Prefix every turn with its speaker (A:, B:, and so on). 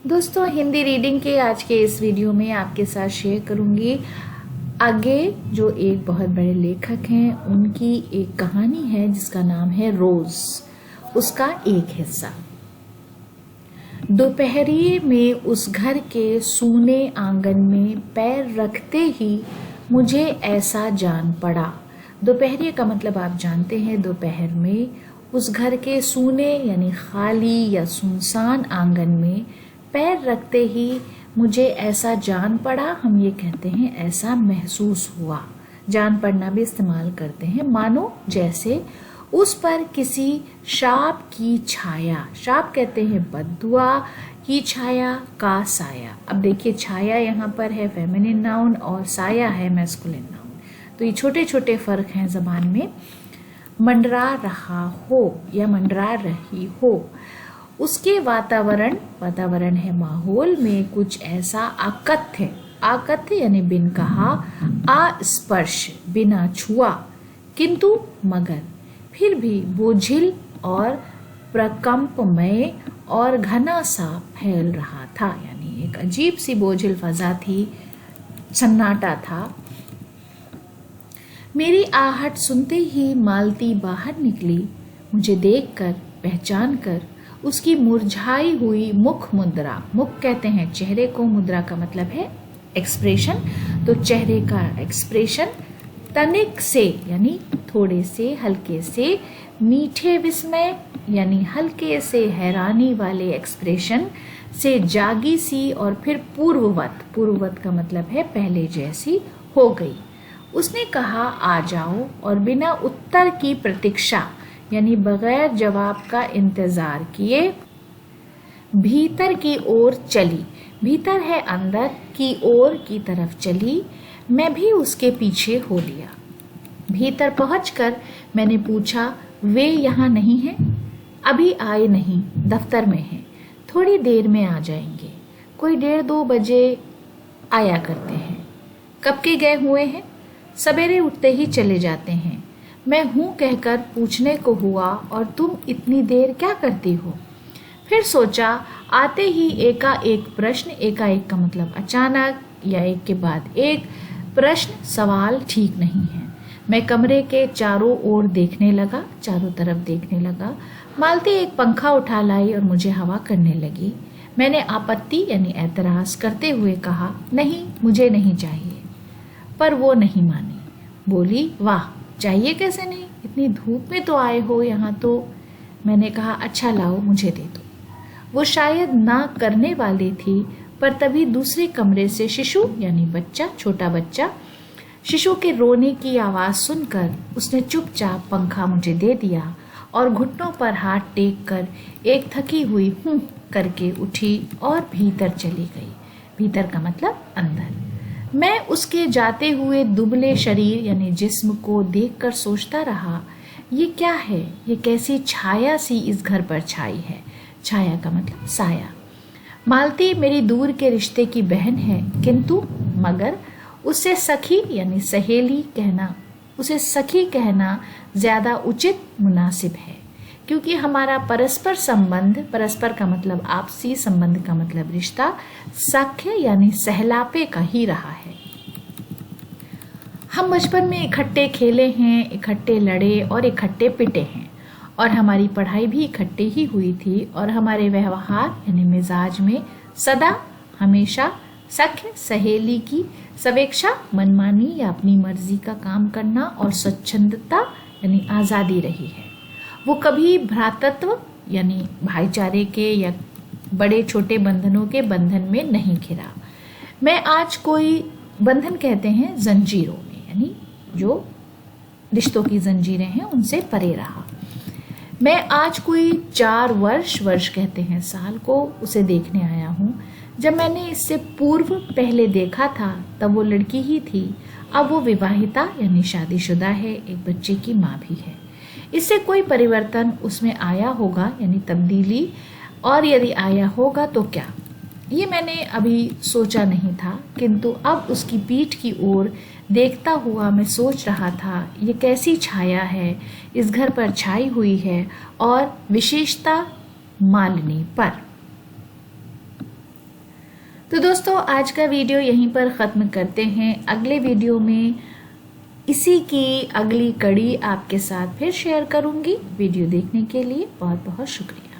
A: दोस्तों, हिंदी रीडिंग के आज के इस वीडियो में आपके साथ शेयर करूंगी आगे जो एक बहुत बड़े लेखक हैं उनकी एक कहानी है जिसका नाम है रोज, उसका एक हिस्सा। दोपहरी में उस घर के सूने आंगन में पैर रखते ही मुझे ऐसा जान पड़ा। दोपहरी का मतलब आप जानते हैं, दोपहर में उस घर के सूने यानी खाली या सुनसान आंगन में पैर रखते ही मुझे ऐसा जान पड़ा। हम ये कहते हैं ऐसा महसूस हुआ। जान पड़ना भी इस्तेमाल करते हैं, मानो जैसे उस पर किसी शाप की छाया, शाप कहते हैं बद्दुआ की छाया का साया। अब देखिए, छाया यहाँ पर है फेमिनिन नाउन और साया है मैस्कुलिन नाउन, तो ये छोटे छोटे फर्क हैं जबान में। मंडरा रहा हो या मंडरा रही हो, उसके वातावरण है माहौल में कुछ ऐसा आकथ्य यानी बिन कहा, अस्पर्श बिना छुआ, किंतु मगर फिर भी बोझिल और प्रकंपमय और घना सा फैल रहा था। यानी एक अजीब सी बोझिल फजा थी, सन्नाटा था। मेरी आहट सुनते ही मालती बाहर निकली। मुझे देखकर, पहचान कर उसकी मुरझाई हुई मुख मुद्रा, मुख कहते हैं चेहरे को, मुद्रा का मतलब है एक्सप्रेशन, तो चेहरे का एक्सप्रेशन तनिक से यानी थोड़े से, हल्के से, मीठे विस्मय यानी हल्के से हैरानी वाले एक्सप्रेशन से जागी सी और फिर पूर्ववत का मतलब है पहले जैसी हो गई। उसने कहा आ जाओ, और बिना उत्तर की प्रतीक्षा यानी बगैर जवाब का इंतजार किए भीतर की ओर चली। भीतर है अंदर, की ओर की तरफ चली। मैं भी उसके पीछे हो लिया। भीतर पहुंचकर मैंने पूछा, वे यहाँ नहीं हैं? अभी आए नहीं, दफ्तर में हैं, थोड़ी देर में आ जाएंगे। कोई 1:30-2 बजे आया करते हैं। कब के गए हुए हैं? सवेरे उठते ही चले जाते हैं। मैं हूं कहकर पूछने को हुआ, और तुम इतनी देर क्या करती हो? फिर सोचा, आते ही एकाएक प्रश्न, एकाएक का मतलब अचानक या एक के बाद एक प्रश्न, सवाल ठीक नहीं है। मैं कमरे के चारों ओर देखने लगा, चारों तरफ देखने लगा। मालती एक पंखा उठा लाई और मुझे हवा करने लगी। मैंने आपत्ति यानी ऐतराज करते हुए कहा, नहीं, मुझे नहीं चाहिए। पर वो नहीं मानी, बोली, वाह, चाहिए कैसे नहीं, इतनी धूप में तो आए हो यहाँ तो। मैंने कहा, अच्छा लाओ, मुझे दे दो। वो शायद ना करने वाली थी, पर तभी दूसरे कमरे से शिशु यानी बच्चा, छोटा बच्चा, शिशु के रोने की आवाज सुनकर उसने चुपचाप पंखा मुझे दे दिया और घुटनों पर हाथ टेक कर एक थकी हुई करके उठी और भीतर चली गई। भीतर का मतलब अंदर। मैं उसके जाते हुए दुबले शरीर यानी जिस्म को देखकर सोचता रहा, ये क्या है? ये कैसी छाया सी इस घर पर छाई है? छाया का मतलब साया। मालती मेरी दूर के रिश्ते की बहन है, किंतु मगर उससे सखी यानी सहेली कहना, उसे सखी कहना ज्यादा उचित मुनासिब है, क्योंकि हमारा परस्पर संबंध, परस्पर का मतलब आपसी, संबंध का मतलब रिश्ता, सख्य यानी सहलापे का ही रहा है। हम बचपन में इकट्ठे खेले हैं, इकट्ठे लड़े और इकट्ठे पिटे हैं, और हमारी पढ़ाई भी इकट्ठे ही हुई थी, और हमारे व्यवहार यानी मिजाज में सदा हमेशा सख्य, सहेली की सवेक्षा, मनमानी या अपनी मर्जी का काम करना और स्वच्छंदता यानी आज़ादी रही है। वो कभी भ्रातृत्व यानी भाईचारे के या बड़े छोटे बंधनों के बंधन में नहीं घिरा। मैं आज कोई बंधन कहते हैं जंजीरों में, यानी जो रिश्तों की जंजीरें हैं उनसे परे रहा। मैं आज कोई 4 वर्ष कहते हैं साल को, उसे देखने आया हूँ। जब मैंने इससे पूर्व पहले देखा था तब वो लड़की ही थी, अब वो विवाहिता यानी शादीशुदा है, एक बच्चे की माँ भी है। इससे कोई परिवर्तन उसमें आया होगा यानी तब्दीली, और यदि आया होगा तो क्या, ये मैंने अभी सोचा नहीं था, किंतु अब उसकी पीठ की ओर देखता हुआ मैं सोच रहा था, ये कैसी छाया है इस घर पर छाई हुई है, और विशेषता मालिनी पर। दोस्तों आज का वीडियो यहीं पर ख़त्म करते हैं। अगले वीडियो में इसी की अगली कड़ी आपके साथ फिर शेयर करूंगी। वीडियो देखने के लिए बहुत बहुत शुक्रिया।